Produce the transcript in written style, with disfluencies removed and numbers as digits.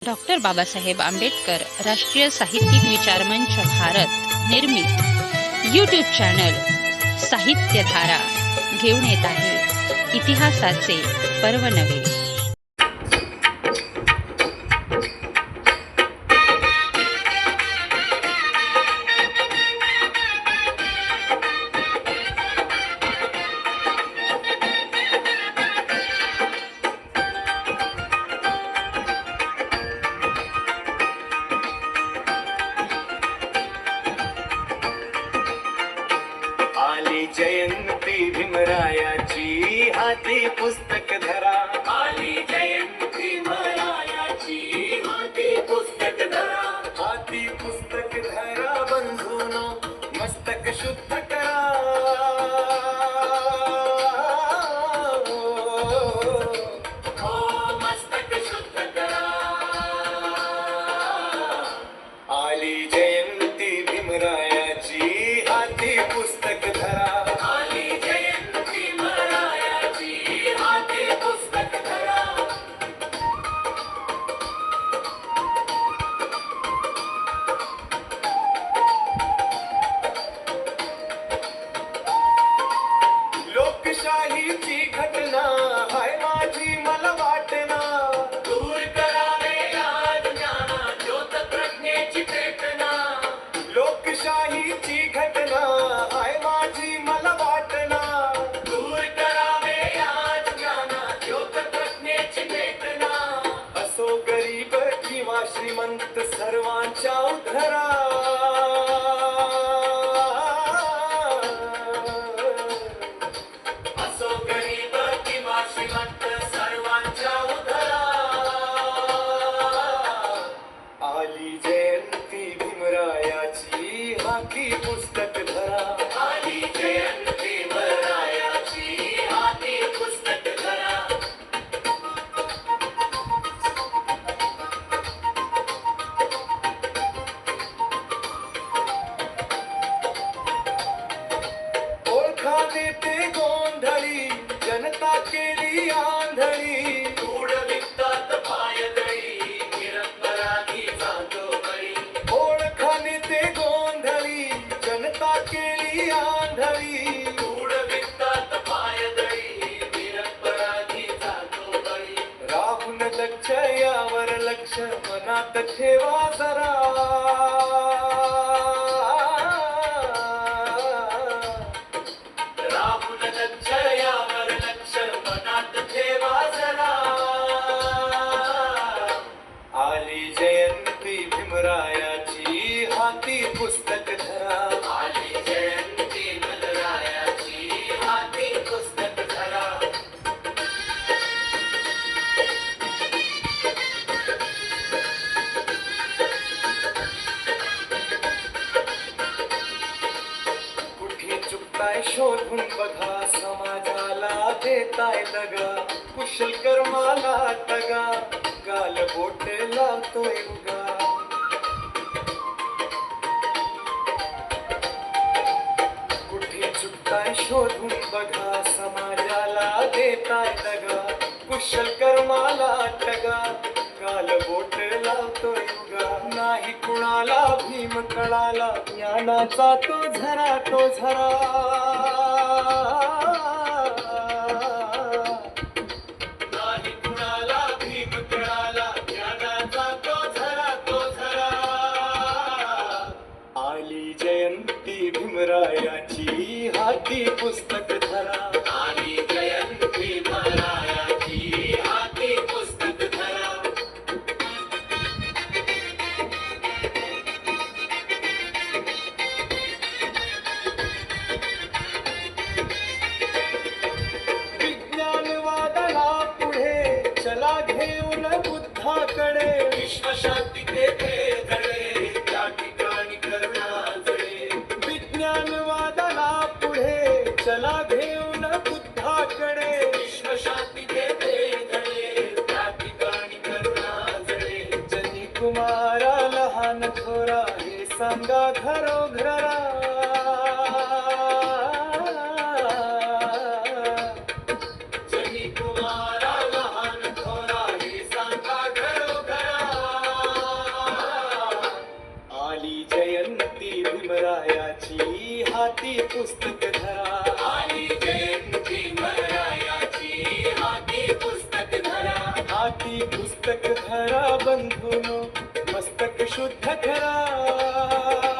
Doctor Babasaheb Ambedkar राष्ट्रीय साहित्यिक विचार मंच भारत निर्मित यूट्यूब चॅनल साहित्यधारा घेऊन येत आहे इतिहासाचे पर्व नवे. आली जयंती भीमरायाची हाती पुस्तक धरा. आली जयंती भीमरायाची हाती पुस्तक धरा. हाती पुस्तक धरा बंधूनो मस्तक शुद्ध करा. हो मस्तक शुद्ध करा. आली जयंती भीमरायाची हाती पुस्तक धरा. आली जयंती भीमरायाची हाती पुस्तक धरा. लोकशाहीची घटना हाय माझी मला वाटना. दूर करावे अज्ञान ज्योत प्रज्ञेची प्रेरणा. लोकशाहीची घटना हाय माझी मला वाटना. दूर करावे अज्ञान ज्योत प्रज्ञेची प्रेरणा. असो गरीब किंवा श्रीमंत सर्वांच्या उद्धरा. असो गरीब किंवा श्रीमंत सर्वांच्या उद्धरा. आली जयंती भीमरायाची हाती पुस्तक धरा. आली जयंती भीमरायाची हाती पुस्तक धरा. ओळखा देते गोंधळी जनता केली आंधळी. धूळ विकतात पायदळी निरंतरागी जातो बळी. ओळखा देते गोंधळी जनता केली आंधळी. धूळ विकतात पायदळी निरंतरागी जातो बळी. राहून लक्ष यावर लक्ष मनात ठेवा जरा. राहुल लक्ष यावर लक्ष मनात ठेवा जरा. आली जयंती भीमरायाची हाती पुस्तक धरा. आली जयंती भीमरायाची हाती पुस्तक धरा. कुठे चुकताय शोधून बघा. समाजाला देताय दगा. कुशल कर्माला तगा. गाल बोट लावतोय उगा. कुठे चुकताय शोधून बघा. समाजाला देताय दगा. कुशल कर्माला तगा. गाल बोट लावतोय उगा. नाही कुणाला भीम कळाला ज्ञानाचा तो झरा तो झरा. नाही कुणाला भीम कळाला ज्ञानाचा तो झरा तो झरा. आली जयंती भीमरायाची हाती पुस्तक धरा. आली जयंती भीमरायाची हाती पुस्तक धरा. विज्ञानवादाला पुढे चला घेऊन बुद्धाकडे. विश्वशांती देते धडे त्या ठिकाणी करुणाजळे. विज्ञानवादाला पुढे चला घेऊन बुद्धाकडे. विश्वशांती देते धडे त्या ठिकाणी करुणाजळे. जनी कुमारा लहान थोरा हे सांगा घरोघरा. जनी कुमारा लहान थोरा हे सांगा घरोघरा. हाती पुस्तक धरा. आली जयंती भीमरायाची, हाती पुस्तक धरा. हाती पुस्तक धरा बंधूनो, मस्तक शुद्ध करा.